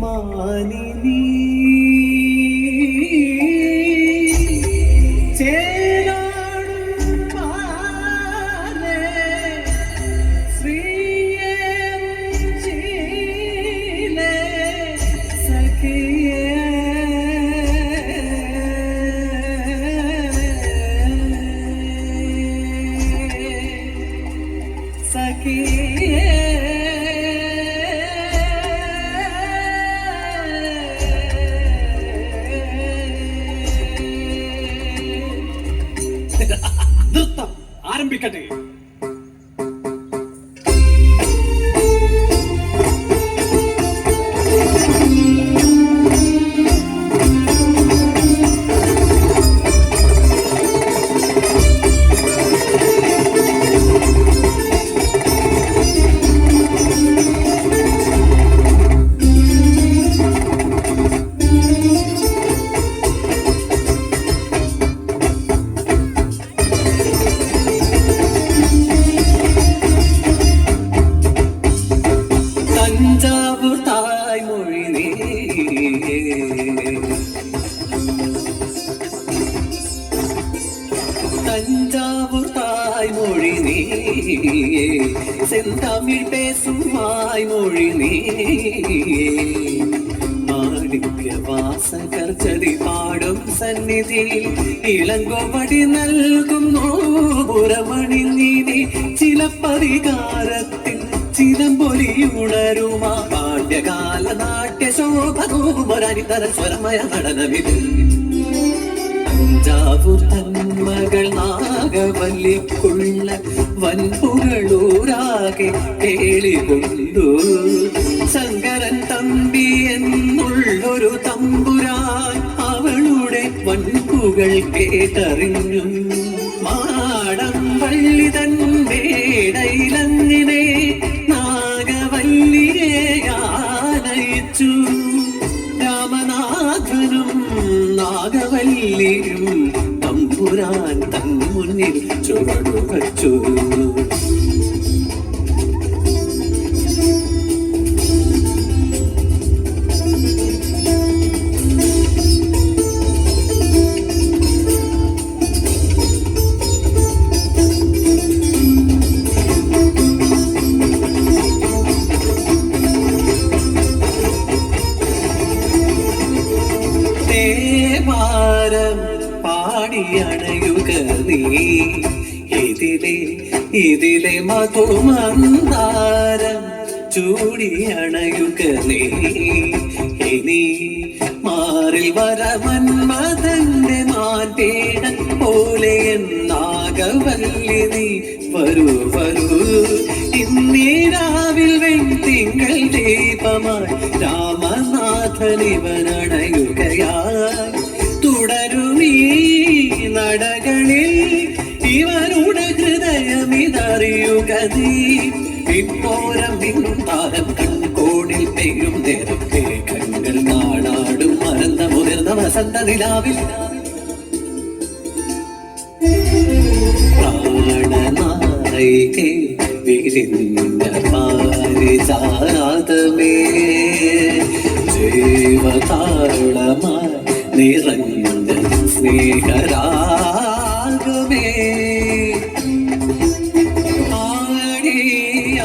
മാനിനി നൃത്തം ആരംഭിക്കട്ടെ. தஞ்சாவூர் தாய்மொழி நீயே, செந்தமிழ் பேசும் வாய்மொழி நீயே, മാണിക്യ വാസകർ ചതി പാടും സന്നിധിയിൽ ഇളങ്കോവടി നൽകുന്നു പുറമണി നീതി. ചില പരികാരത്തിൽ ചിലമ്പൊലിയുണരുമാ പാണ്ഡ്യകാല നാട്യശോഭകൂമരനിതര സ്വരമയ നടനമിത്. തഞ്ചാവൂർ തന്മകൾ നാഗവല്ലിക്കുള്ള വൻപുകളൂരാകെ കേളികൊണ്ടു. ശങ്കരൻ തമ്പി എന്നുള്ളൊരു തമ്പുരാൻ അവളുടെ വൻപുകൾ കേട്ടറിഞ്ഞു. മാടം വള്ളി തൻ വേടയിലങ്ങിനെ നാഗവല്ലിയെ ആനയിച്ചു. രാമനാഥനും നാഗവല്ലിയും തമ്പുരാൻ തൻ മുന്നിൽ ചുവടുവച്ചു. പാടിയണയുക നീ ഇതിലെ മധുമന്ദാരം ചൂടിയണയുക നീ. ഇനി മാറിൽ വരമന്മഥന്റെ മാറ്റേടൻ പോലെ നാഗവല്ലി നീ വരൂ വരൂ. ഇന്നീരാവിൽ വെൺതിങ്കൾ ദീപമായി രാമനാഥനിവനണയുകയായി. തുടരുമീ നടകളിൽ ഇവരുടെ ഹൃദയമിതറിയുക നീ. പിന്നോരം താരം കൺകോണിൽ പെയ്യും നേരം മേഘങ്ങൾ നാടാടും മറന്ന മുതിർന്ന വസന്ത നിലാവിൽ. പ്രാണനായികേ വിരിഞ്ഞ പാരിജാതമേ, ജീവതാളമായി നിറഞ്ഞ സ്നേഹരാഗമേ. ആടി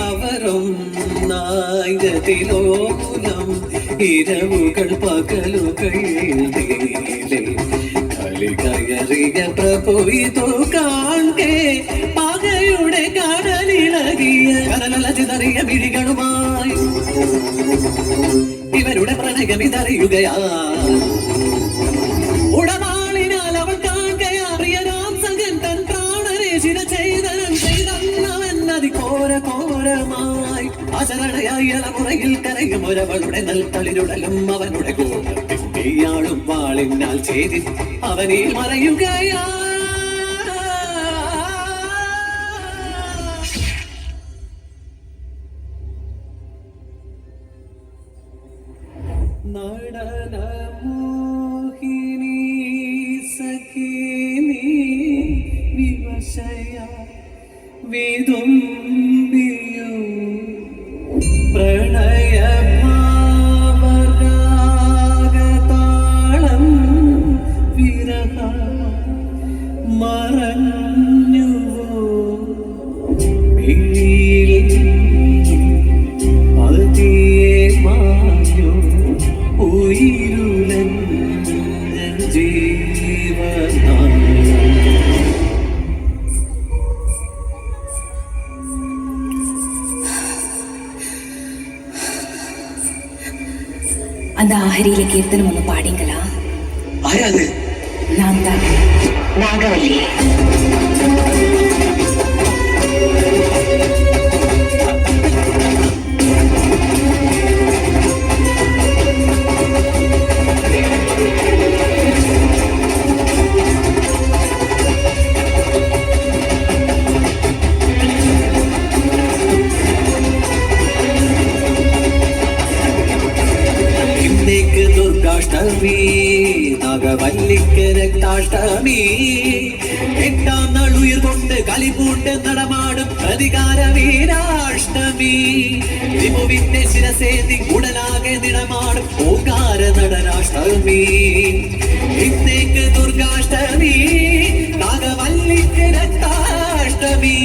അവരും നായതിലോലം ഇരവുകൾ പകലുകൾ നീലേ. കളി കയറിയ പ്രഭു ഇതു കാണേ പകയുടെ കടലിളകിയ കടലലചിതറിയ മിഴികളുമായി ഇവരുടെ പ്രണയമിതറിയുകയാ. ഉടവാളിനാൽ അവൾ കാണുകയാ പ്രിയരാം സഖൻ തൻ പ്രാണനെ ചിര ചെയ്തനം ചെയ്തവൻ അതിഘോര ഘോരമായി. അശരണയായ മുറയിൽ കരയും ഒരവളുടെ നൽത്തളിരുടലും അവനുടെ കോപത്തിൽ തീയാളും വാളിനാൽ ചെയ്തി അവനിൽ മറയുകയാ. നടനമോഹിനി സഖിനി വിവശയ വിതുമ്പിയോ அந்த ஆஹரியில கீர்த்தனம் ஒன்று பாடிங்களா? ஆயாது? நான் தான் நாகவல்லி. இன்னைக்கு துர்காஷ்டமி, நாகவல்லிக்கு ரக்தாஷ்டமி. 8ஆம் நாள் உயிர் கொண்டு களி பூண்டு நடமாடும் அதிகார வீராஷ்டமி. விமுவிന്റെ ശിരസേന്തി ഉടലാകെ നിടമാടും ഓങ്കാര നടനാഷ്ടമി. ഇന്നേക്ക് ദുർഗാഷ്ടമി, നാഗവല്ലിക്ക് രക്താഷ്ടമി.